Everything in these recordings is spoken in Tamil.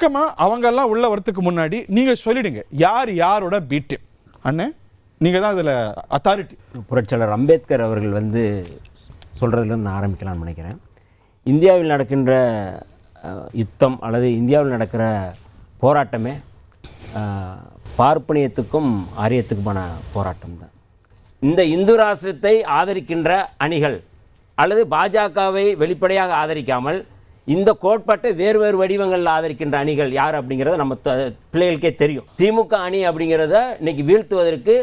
சுருக்கமாக அவங்கெல்லாம் உள்ள வரத்துக்கு முன்னாடி நீங்கள் சொல்லிடுங்க யார் யாரோட பி டீம். அண்ணே நீங்கள் தான் அதில் அத்தாரிட்டி. புரட்சியாளர் அம்பேத்கர் அவர்கள் வந்து சொல்கிறதுலேருந்து நான் ஆரம்பிக்கலாம்னு நினைக்கிறேன். இந்தியாவில் நடக்கின்ற யுத்தம் அல்லது இந்தியாவில் நடக்கிற போராட்டமே பார்ப்பனியத்துக்கும் ஆரியத்துக்குமான போராட்டம் தான். இந்த இந்து ராஷ்டிரத்தை ஆதரிக்கின்ற அணிகள் அல்லது பாஜகவை வெளிப்படையாக ஆதரிக்காமல் இந்த கோட்பாட்டை வேறு வேறு வடிவங்களில் ஆதரிக்கின்ற அணிகள் யார் அப்படிங்கிறத நம்ம பிள்ளைகளுக்கே தெரியும். திமுக அணி அப்படிங்கிறத இன்னைக்கு வீழ்த்துவதற்கு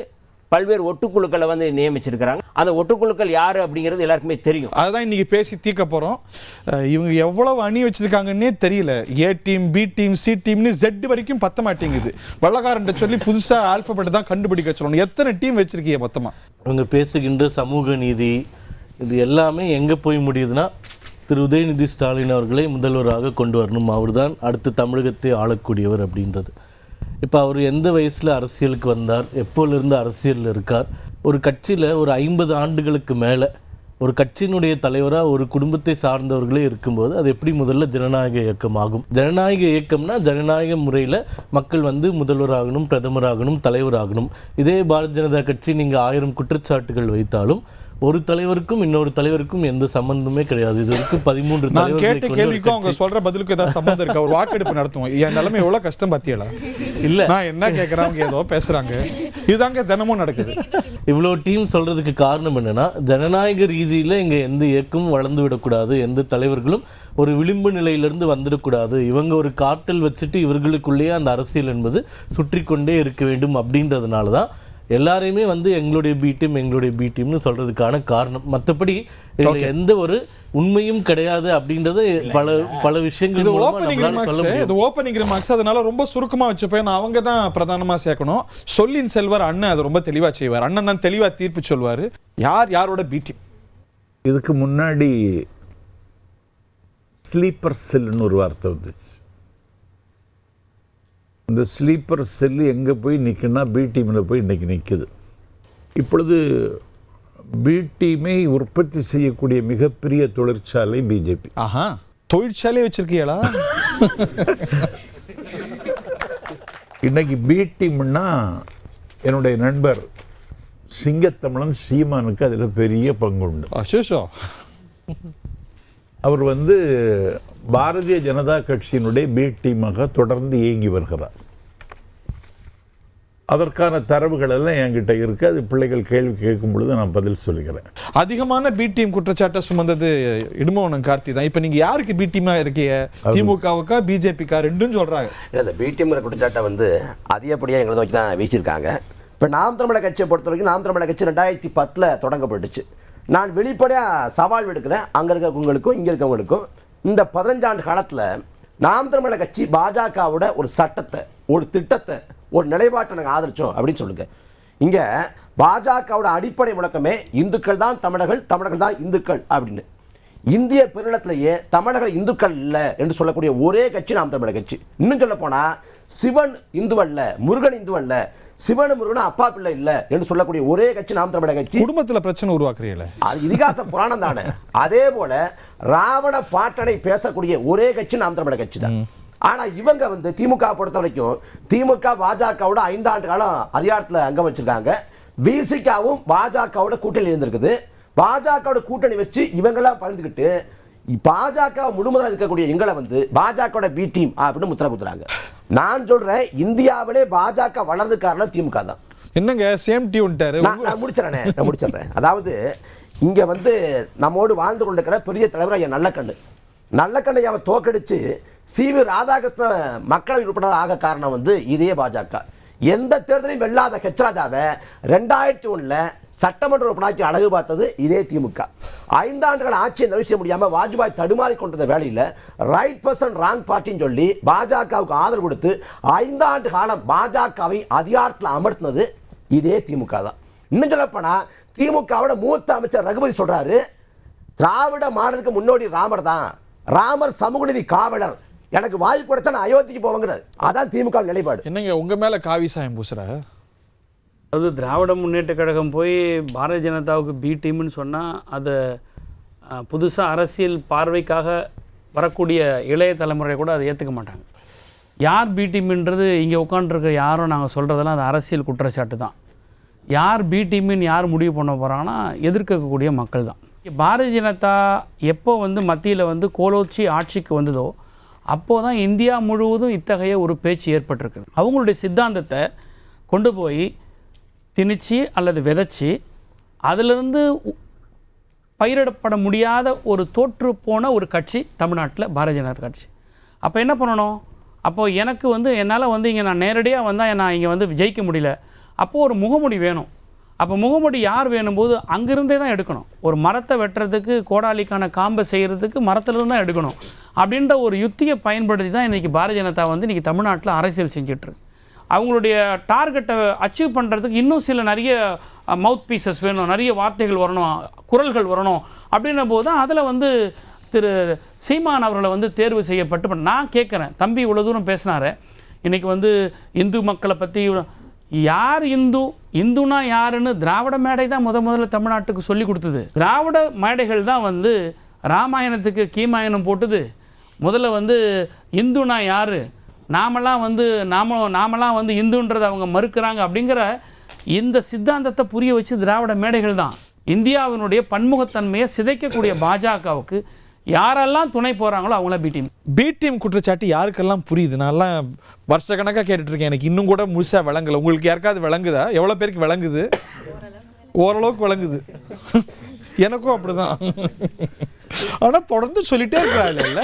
பல்வேறு ஒட்டுக்குழுக்களை வந்து நியமிச்சிருக்கிறாங்க. அந்த ஒட்டுக்குழுக்கள் யார் அப்படிங்கிறது எல்லாருக்குமே தெரியும். அதுதான் இன்னைக்கு பேசி தீர்க்க போகிறோம். இவங்க எவ்வளவு அணி வச்சிருக்காங்கன்னே தெரியல. A team, B team, C டீம்னு Z வரைக்கும் பத்த மாட்டேங்குது. வெள்ளக்காரன் சொல்லி புதுசாக ஆல்பபெட் தான் கண்டுபிடிக்க சொல்லணும். எத்தனை டீம் வச்சிருக்கீங்க மொத்தமாக? அவங்க பேசுகின்ற சமூக நீதி இது எல்லாமே எங்கே போய் முடியுதுன்னா, திரு உதயநிதி ஸ்டாலின் அவர்களை முதல்வராக கொண்டு வரணும், அவர் தான் அடுத்து தமிழகத்தை ஆளக்கூடியவர் அப்படின்றது. இப்போ அவர் எந்த வயசில் அரசியலுக்கு வந்தார், எப்போலேருந்து அரசியலில் இருக்கார்? ஒரு கட்சியில் ஒரு 50 ஆண்டுகளுக்கு மேலே ஒரு கட்சியினுடைய தலைவராக ஒரு குடும்பத்தை சார்ந்தவர்களே இருக்கும்போது அது எப்படி முதல்ல ஜனநாயக இயக்கம் ஆகும்? ஜனநாயக இயக்கம்னா ஜனநாயக முறையில் மக்கள் வந்து முதல்வராகணும், பிரதமராகணும், தலைவராகணும். இதே பாரதிய ஜனதா கட்சி நீங்கள் 1000 குற்றச்சாட்டுகள் வைத்தாலும் ஒரு தலைவருக்கும் இன்னொரு தலைவருக்கும் எந்த சம்பந்தமே கிடையாது. இது வரைக்கும் 13 நான் கேட்ட கேள்விக்கும் அவங்க சொல்ற பதிலுக்கு ஏதாவது சம்பந்தம் இருக்கா? ஒரு வாக்கெடுப்பு நடத்துவோம். என் நிலைமை எவ்வளவு கஷ்டம் பாத்தியலா? இல்ல நான் என்ன கேட்கறாங்க ஏதோ பேசுறாங்க. இதுதாங்க தினமும் நடக்குது. இவ்வளோ டீம் சொல்றதுக்கு காரணம் என்னன்னா, ஜனநாயக ரீதியில் இங்கே எந்த இயக்கமும் வளர்ந்து விடக்கூடாது, எந்த தலைவர்களும் ஒரு விளிம்பு நிலையிலிருந்து வந்துடக்கூடாது, இவங்க ஒரு கார்ட்டல் வச்சுட்டு இவர்களுக்குள்ளேயே அந்த அரசியல் என்பது சுற்றி கொண்டே இருக்க வேண்டும் அப்படின்றதுனால தான் எல்லாரையுமே வந்து எங்களுடைய பி டீம்னு சொல்றதுக்கான காரணம். மற்றபடி இதில் எந்த ஒரு உண்மையும் கிடையாது அப்படின்றது பல விஷயங்கள் இது ஓப்பனிங் ரிமார்க்ஸ். அதனால ரொம்ப சுருக்கமாக வச்சுப்பேன். அவங்க தான் பிரதானமாக சேர்க்கணும். சொல்லின் செல்வர் அண்ணன் அது ரொம்ப தெளிவாக செய்வார். அண்ணன் தான் தெளிவாக தீர்ப்பு சொல்வார் யார் யாரோட பி டீம். இதுக்கு முன்னாடி ஸ்லீப்பர் செல்லுன்னு ஒரு வார்த்தை வந்துச்சு. இந்த ஸ்லீப்பர் செல்லு எங்கே போய் நிற்குன்னா பி டீமில் போய் இன்றைக்கி நிற்குது. இப்பொழுது பி டீமை உற்பத்தி செய்யக்கூடிய மிகப்பெரிய தொழிற்சாலை பிஜேபி. ஆஹா, தொழிற்சாலை வச்சிருக்கீங்களா? இன்னைக்கு பி டீம்னா என்னுடைய நண்பர் சிங்கத்தமிழன் சீமானுக்கு அதில் பெரிய பங்கு உண்டு. அசோஷோ அவர் வந்து பாரதிய ஜனதா கட்சியினுடைய பி டீமாக தொடர்ந்து இயங்கி வருகிறார். அதற்கான தரவுகள் எல்லாம் என்கிட்ட இருக்கு. அது பிள்ளைகள் கேள்வி கேட்கும் பொழுது நான் பதில் சொல்லுகிறேன். அதிகமான பி டீம் குற்றச்சாட்டை சுமந்தது இடுமோகன் கார்த்தி தான். இப்போ நீங்க யாருக்கு பி டீமா இருக்கீங்க? திமுகவுக்கா பிஜேபிக்கா? ரெண்டும் சொல்றாங்க. இந்த பி டீம் குற்றச்சாட்டை வந்து அதிகப்படியாக எங்களை நோக்கி தான் வீசியிருக்காங்க. இப்போ நாம் தமிழர் கட்சியை பொறுத்த வரைக்கும் நாம் தமிழர் கட்சி 2010 தொடங்கப்பட்டுச்சு. நான் வெளிப்படையாக சவால் விடுக்கிறேன் அங்கே இருக்கவங்களுக்கும் இங்கே இருக்கவங்களுக்கும். இந்த 15 ஆண்டு காலத்தில் நாம் தமிழர் கட்சி பாஜகவோட ஒரு சட்டத்தை, ஒரு திட்டத்தை, ஒரு நிலைப்பாட்டை நாங்கள் ஆதரித்தோம் அப்படின்னு சொல்லுங்க. இங்கே பாஜகவோட அடிப்படை முழக்கமே இந்துக்கள் தான் தமிழர்கள், தமிழர்கள் தான் இந்துக்கள் அப்படின்னு. இந்திய பெருநிலத்திலேயே தமிழர்கள் இந்துக்கள் இல்லை என்று சொல்லக்கூடிய ஒரே கட்சி நாம் தமிழர் கட்சி. இன்னும் சொல்ல போனால் சிவன் இந்து அல்ல, முருகன் இந்து அல்ல, சிவன் முருகன் அப்பா பிள்ளை இல்லை என்று சொல்லக்கூடிய ஒரே கட்சி நாம் தமிழர் கட்சி. குடும்பத்தில் பிரச்சனை உருவாக்குறீங்கள, அது இதிகாச புராணம் தானே. அதே போல ராவண பாட்டனை பேசக்கூடிய ஒரே கட்சி நாம் தமிழர் கட்சி தான். ஆனா இவங்க வந்து திமுக பொறுத்த வரைக்கும் திமுக பாஜகவோட 5 ஆண்டு காலம் அதிகாரத்தில் அங்கம் வச்சிருக்காங்க. விசிகாவும் பாஜகவோட கூட்டணி இருந்திருக்குது. பாஜகவோட கூட்டணி வச்சு இவங்கெல்லாம் பகிர்ந்துக்கிட்டு பாஜக முழுமுதலாக இருக்கக்கூடிய எங்களை வந்து பாஜகவோட பி டீம் அப்படின்னு முத்திர குத்துறாங்க. நான் சொல்றேன், இந்தியாவிலே பாஜக வளர்ந்து காரணம் திமுக தான். என்னங்க சேம் டியூன்? நான் முடிச்சிடறேன். அதாவது இங்க வந்து நம்மோடு வாழ்ந்து கொண்டிருக்கிற பெரிய தலைவர் ஐயா நல்லக்கண்ணை அவன் தோக்கடிச்சு CV ராதாகிருஷ்ணன் மக்களவை உறுப்பினர் ஆக காரணம் வந்து இதே பாஜக. எந்த தேர்தலையும் வெல்லாத ஹெச்ராஜாவை 2001 சட்டமன்ற உறுப்பினராக்கி அழகு பார்த்தது இதே திமுக. 5 ஆண்டுகள் ஆட்சியை நிறைவு செய்ய முடியாமல் வாஜ்பாய் தடுமாறி கொண்டிருந்த வேளையில் ரைட் பர்சன் ராங் பார்ட்டின்னு சொல்லி பாஜகவுக்கு ஆதரவு கொடுத்து 5 ஆண்டு காலம் பாஜகவை அதிகாரத்தில் அமர்த்தினது இதே திமுக தான். இன்னும் சொல்லப்போனால் திமுகவோட மூத்த அமைச்சர் ரகுபதி சொல்றாரு, திராவிட மாடலுக்கு முன்னோடி ராமர் தான், ராமர் சமூக நீதி காவலர், எனக்கு வாய்ப்பு கிடைச்சா நான் அயோத்திக்கு போவேங்கிறார். அதான் திமுக நிலைப்பாடு. என்னங்க உங்க மேல காவி சாயம் பூசுற? அது திராவிட முன்னேற்ற கழகம் போய் பாரதிய ஜனதாவுக்கு பி டீம்னு சொன்னால் அதை புதுசாக அரசியல் பார்வைக்காக வரக்கூடிய இளைய தலைமுறை கூட அதை ஏற்றுக்க மாட்டாங்க. யார் பி டீம்ன்றது இங்கே உட்காந்துருக்க யாரும் நாங்கள் சொல்கிறதெல்லாம் அது அரசியல் குற்றச்சாட்டு தான். யார் பி டீம்னு யார் முடிவு பண்ண போகிறாங்கன்னா எதிர்க்கக்கூடிய மக்கள் தான். பாரதிய ஜனதா எப்போ வந்து மத்தியில் வந்து கோலோச்சி ஆட்சிக்கு வந்ததோ அப்போது தான் இந்தியா முழுவதும் இத்தகைய ஒரு பேச்சு ஏற்பட்டிருக்கு. அவங்களுடைய சித்தாந்தத்தை கொண்டு போய் திணிச்சு அல்லது விதைச்சி அதிலிருந்து பயிரிடப்பட முடியாத ஒரு தோற்று போன ஒரு கட்சி தமிழ்நாட்டில் பாரதிய ஜனதா கட்சி. அப்போ என்ன பண்ணணும்? அப்போது எனக்கு வந்து என்னால் வந்து இங்கே நான் நேரடியாக வந்தால் நான் இங்கே வந்து ஜெயிக்க முடியல. அப்போது ஒரு முகமுடி வேணும். அப்போ முகமுடி யார் வேணும்போது அங்கிருந்தே தான் எடுக்கணும். ஒரு மரத்தை வெட்டுறதுக்கு கோடாலிக்கான காம்பை செய்கிறதுக்கு மரத்துலேருந்து தான் எடுக்கணும். அப்படின்ற ஒரு யுத்தியை பயன்படுத்தி தான் இன்றைக்கி பாரதிய ஜனதா வந்து இன்றைக்கி தமிழ்நாட்டில் அரசியல் செஞ்சிட்ருக்கு. அவங்களுடைய டார்கெட்டை அச்சீவ் பண்ணுறதுக்கு இன்னும் சில நிறைய மவுத் பீசஸ் வேணும், நிறைய வார்த்தைகள் வரணும், குரல்கள் வரணும். அப்படின்ன போது தான் அதில் வந்து திரு சீமான் அவர்களை வந்து தேர்வு செய்யப்பட்டு நான் கேட்குறேன், தம்பி இவ்வளோ தூரம் பேசினார், இன்றைக்கி வந்து இந்து மக்களை பற்றி யார் இந்துனா யாருன்னு திராவிட மேடை தான் முதல்ல தமிழ்நாட்டுக்கு சொல்லி கொடுத்தது. திராவிட மேடைகள் தான் வந்து ராமாயணத்துக்கு கீமாயணம் போட்டுது. முதல்ல வந்து இந்துனா யார், நாமெல்லாம் வந்து இந்துன்றதை அவங்க மறுக்கிறாங்க அப்படிங்கிற இந்த சித்தாந்தத்தை புரிய வச்சு திராவிட மேடைகள் தான். இந்தியாவினுடைய பன்முகத்தன்மையை சிதைக்கக்கூடிய பாஜகவுக்கு யாரெல்லாம் துணை போகிறாங்களோ அவங்கள பி டீம் குற்றச்சாட்டு யாருக்கெல்லாம் புரியுது? நான்லாம் வருஷ கணக்காக கேட்டுட்ருக்கேன், எனக்கு இன்னும் கூட முழுசாக விளங்கலை. உங்களுக்கு யாருக்காவது விளங்குதா? எவ்வளோ பேருக்கு விளங்குது? ஓரளவுக்கு விளங்குது. எனக்கும் அப்படிதான். ஆனால் தொடர்ந்து சொல்லிட்டே இருக்கிறாங்க.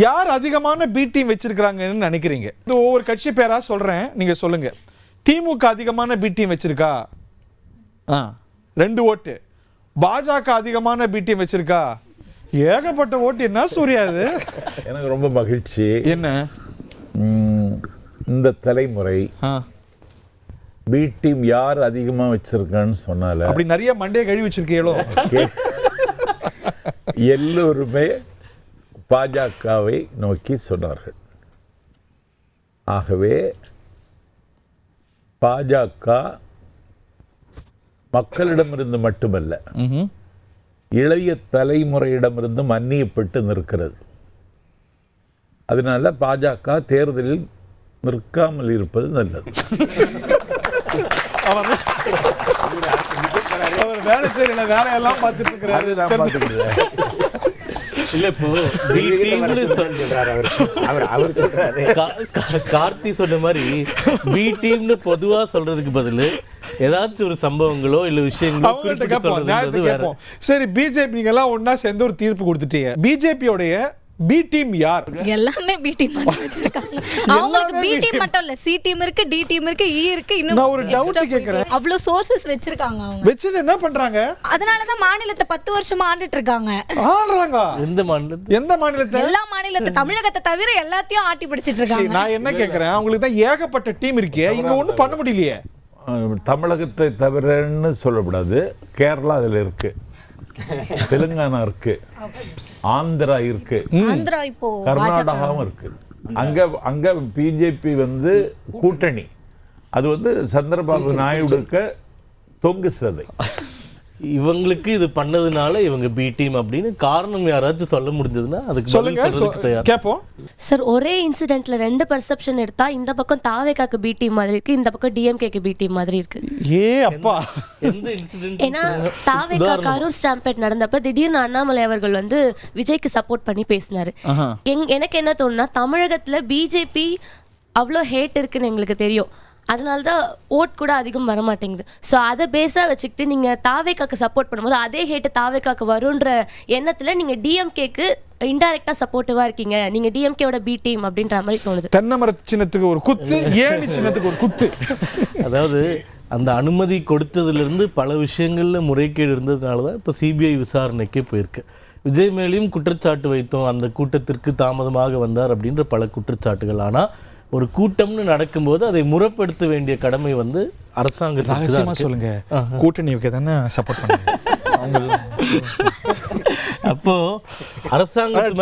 யார் அதிகமான பி டீம் வச்சிருக்கிறாங்கன்னு நினைக்கிறீங்க? இந்த ஒவ்வொரு கட்சி பேராக சொல்கிறேன், நீங்கள் சொல்லுங்கள். திமுக அதிகமான பி டீம் வச்சிருக்கா? 2 ஓட்டு. பாஜக அதிகமான பி டீம் வச்சிருக்கா? ஏகப்பட்ட ஓட்டு. என்ன சூர்யா இது? எனக்கு ரொம்ப மகிழ்ச்சி. என்ன இந்த தலைமுறை பி டீம் யார் அதிகமாக வச்சிருக்கான்னு சொன்னால அப்படி நிறைய மண்டையை கழுவி வச்சிருக்கீங்களோ? எல்லோருமே பாஜகவை நோக்கி சொன்னார்கள். ஆகவே பாஜக மக்களிடமிருந்து மட்டுமல்ல, இளைய தலைமுறையிடமிருந்து அந்நியப்பட்டு நிற்கிறது. அதனால பாஜக தேர்தலில் நிற்காமல் இருப்பது நல்லது. அவர் வேலை செய்யல, வேலையெல்லாம் பார்த்துட்டு இருக்கிறாரு. நான் பார்த்துக்கிறேன். இல்ல இப்போ கார்த்தி சொன்ன மாதிரி பி டீம்னு பொதுவா சொல்றதுக்கு பதில் ஏதாச்சும் ஒரு சம்பவங்களோ இல்ல விஷயங்களோ குறிப்பிட்டு சொல்றது வேற. சரி, பிஜேபி நீங்க எல்லாம் ஒண்ணா சேர்ந்து ஒரு தீர்ப்பு கொடுத்துட்டீங்க. பிஜேபியோடைய பி டீம் யார்? எல்லாமே பி டீம் மாதிரி வச்சிருக்காங்க. அவங்களுக்கு பி டீம் மட்டும் இல்ல, சி டீம் இருக்கு, டி டீம் இருக்கு, இ இருக்கு. இன்னும் நான் ஒரு டவுட் கேக்குறேன். அவ்வளவு சோர்சஸ் வச்சிருக்காங்க அவங்க. வெச்சிட்டு என்ன பண்றாங்க? அதனால தான் மாநிலத்தை 10 வருஷமா ஆண்டிட்டு இருக்காங்க. ஆடுறாங்க. எந்த மாநிலத்தை? எல்லா மாநிலத்தை, தமிழகத்தை தவிர எல்லாத்தையும் ஆட்டி பிடிச்சிட்டு இருக்காங்க. நான் என்ன கேக்குறேன், அவங்களுக்கு தான் ஏகப்பட்ட டீம் இருக்கே, இங்க ஒண்ணும் பண்ண முடியலையே. தமிழகத்தை தவிரன்னு சொல்லக்கூடாது. கேரளா அதில் இருக்கு, தெலுங்கானா இருக்கு, ஆந்திரா இருக்கு, இப்போ கர்நாடகாவும் இருக்கு. அங்க பிஜேபி வந்து கூட்டணி, அது வந்து சந்திரபாபு நாயுடுக்கு தொங்கு சதை. இவங்களுக்கு இது பண்ணதுனால இவங்க பி டீம் அப்படின்னு காரணம் யாராச்சும் சொல்ல முடிஞ்சதுன்னா அதுக்கு சொல்லுங்க, கேட்போம். சார், ஒரே இன்சிடென்ட்ல 2 பெர்செப்ஷன் எடுத்தா இந்த பக்கம் தாவேகாக்கு பி டீம் மாதிரி இருக்கு, இந்த பக்கம் டிஎம்கேக்கு பி டீம் மாதிரி இருக்கு. அப்பா, எந்த இன்சிடென்ட்? ஏன்னா தாவேகா கரூர் ஸ்டாம்பேட் நடந்தப்ப திடீர்னு அண்ணாமலை அவர்கள் வந்து விஜய்க்கு சப்போர்ட் பண்ணி பேசினாரு. எனக்கு என்ன தோணுன்னா, தமிழகத்துல பிஜேபி அவ்வளோ ஹேட் இருக்குன்னு எங்களுக்கு தெரியும், அதனால தான் ஓட் கூட அதிகம் வர மாட்டேங்குது. ஸோ அதை பேஸாக வச்சுக்கிட்டு நீங்கள் தாவேகாக்கு சப்போர்ட் பண்ணும்போது அதே ஹேட்டு தாவேகாக்கு வரும்ன்ற எண்ணத்தில் நீங்கள் டிஎம்கேக்கு இன்டைரக்டாக சப்போர்ட்டிவாக இருக்கீங்க, நீங்கள் டிஎம்கேவோட பி டீம் அப்படின்ற மாதிரி தோணுது. தென்னை சின்னத்துக்கு ஒரு குத்து, ஏணி சின்னத்துக்கு ஒரு குத்து. அதாவது அந்த அனுமதி கொடுத்ததுலேருந்து பல விஷயங்களில் முறைகேடு இருந்ததுனால தான் இப்போ சிபிஐ விசாரணைக்கே போயிருக்கு. விஜய் மேலேயும் குற்றச்சாட்டு வைத்தோம், அந்த கூட்டத்திற்கு தாமதமாக வந்தார் அப்படின்ற பல குற்றச்சாட்டுகள். ஆனால் ஒரு கூட்டம்னு நடக்கும்போது அதை முறைப்படுத்த வேண்டிய கடமை வந்து அரசாங்கத்துக்கு. சொல்லுங்க, கூட்டணிக்கு தானே சப்போர்ட் பண்ணுங்க. அப்போ அரசாங்கத்து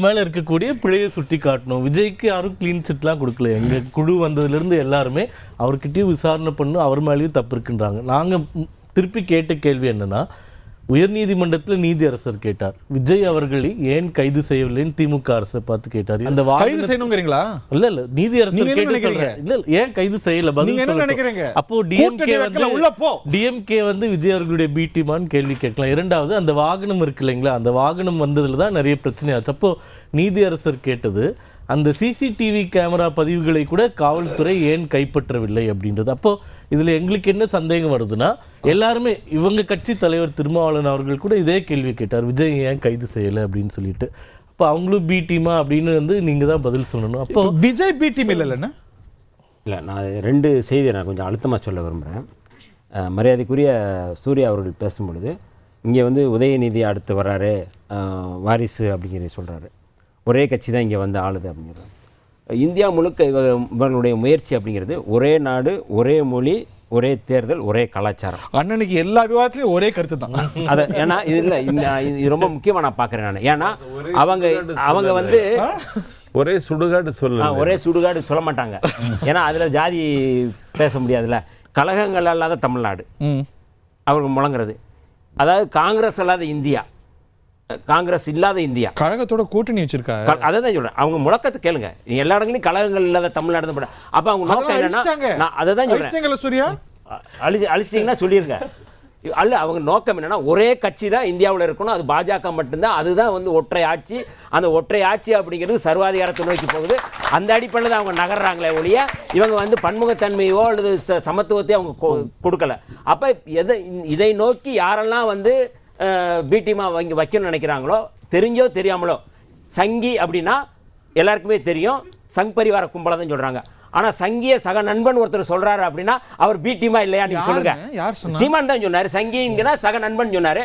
மேல இருக்கக்கூடிய பிழையை சுட்டி காட்டணும். விஜய்க்கு யாரும் கிளீன் சிட்லாம் கொடுக்கல. எங்க குழு வந்ததுலேருந்து எல்லாருமே அவர்கிட்டயும் விசாரணை பண்ணணும், அவர் மேலேயும் தப்பு இருக்குன்றாங்க. நாங்க திருப்பி கேட்ட கேள்வி என்னன்னா, உயர்நீதிமன்றத்தில் நீதியரசர் கேட்டார், விஜய் அவர்களை ஏன் கைது செய்யவில்லைன்னு திமுக அரசை பார்த்து கேட்டார். அந்த கைது செய்யணுங்கிறீங்களா? இல்ல நீதியரசர் நீங்க என்ன கேட்டு நினைக்கிறீங்க? சொல்றேன். இல்ல ஏன் கைது செய்யல பதில் நீங்க என்ன சொல்லட்டும். நினைக்கிறீங்க? அப்போ டிஎம்கே கூட்டணி வைக்கல, உள்ள போ. டிஎம்கே வந்து விஜய் அவர்களுடைய பி டீமான்னு கேள்வி கேட்கலாம். இரண்டாவது அந்த வாகனம் இருக்கு இல்லைங்களா, அந்த வாகனம் வந்ததுல தான் நிறைய பிரச்சனை ஆச்சு. அப்போ நீதியரசர் கேட்டது அந்த சிசிடிவி கேமரா பதிவுகளை கூட காவல்துறை ஏன் கைப்பற்றவில்லை அப்படின்றது. அப்போ இதுல எங்களுக்கு என்ன சந்தேகம் வருதுன்னா, எல்லாருமே இவங்க கட்சி தலைவர் திருமாவளவன் அவர்கள் கூட இதே கேள்வி கேட்டார், விஜய் ஏன் கைது செய்யலை அப்படின்னு சொல்லிட்டு. அப்போ அவங்களும் பி டீமா அப்படின்னு வந்து நீங்க தான் பதில் சொல்லணும். அப்போ விஜய் பி டீம் இல்லைன்னா இல்லை, நான் 2 செய்தியை நான் கொஞ்சம் அழுத்தமாக சொல்ல விரும்புகிறேன். மரியாதைக்குரிய சூர்யா அவர்கள் பேசும்பொழுது இங்கே வந்து உதயநிதி அடுத்து வர்றாரு, வாரிசு அப்படிங்கிறத சொல்கிறாரு. ஒரே கட்சி தான் இங்கே வந்து ஆளுது அப்படிங்கிறது. இந்தியா முழுக்க இவர்களுடைய முயற்சி அப்படிங்கிறது ஒரே நாடு, ஒரே மொழி, ஒரே தேர்தல், ஒரே கலாச்சாரம். அண்ணனுக்கு எல்லா விவாதத்திலையும் ஒரே கருத்து தான். அதை ஏன்னா இது இல்லை, இது ரொம்ப முக்கியமாக நான் பார்க்குறேன் நான். ஏன்னா அவங்க வந்து ஒரே சுடுகாடு ஒரே சுடுகாடு சொல்ல மாட்டாங்க. ஏன்னா அதில் ஜாதி பேச முடியாதுல்ல. கழகங்கள் அல்லாத தமிழ்நாடு அவர்கள் முழங்குறது. அதாவது காங்கிரஸ் அல்லாத இந்தியா, காங்கிரஸ் இல்லாத இந்தியா. கழகத்தோட கூட்டணி வச்சிருக்காங்க. அதை தான் சொல்றேன். அவங்க முழக்கத்தை கேளுங்க. எல்லா இடங்களையும் கழகங்கள் இல்லாத தமிழ்நாடு தான். அப்போ அவங்க நோக்கம் என்னன்னா, நான் அதை தான் சொல்றேன். சூர்யா அழிச்சிட்டிங்கன்னா சொல்லிருங்க. அல்ல, அவங்க நோக்கம் என்னன்னா ஒரே கட்சி தான் இந்தியாவில் இருக்கணும், அது பாஜக மட்டும்தான். அதுதான் வந்து ஒற்றை ஆட்சி. அந்த ஒற்றை ஆட்சி அப்படிங்கிறது சர்வாதிகாரத்தை நோக்கி போகுது. அந்த அடிப்படையில் தான் அவங்க நகர்றாங்களே ஒழிய இவங்க வந்து பன்முகத்தன்மையோ அல்லது சமத்துவத்தையோ அவங்க கொடுக்கல. அப்போ இதை நோக்கி யாரெல்லாம் வந்து பிடிமா வைக்கணும்னு நினைக்கிறாங்களோ, தெரிஞ்சோ தெரியாமலோ, சங்கி அப்படின்னா எல்லாருக்குமே தெரியும், சங் பரிவார கும்பலை தான் சொல்கிறாங்க. ஆனால் சங்கிய சக நண்பன் ஒருத்தர் சொல்கிறாரு அப்படின்னா அவர் பிடிமா இல்லையா நீங்கள் சொல்லுங்க. சீமான் தான் சொன்னார், சங்கிங்கிற சக நண்பன் சொன்னார்.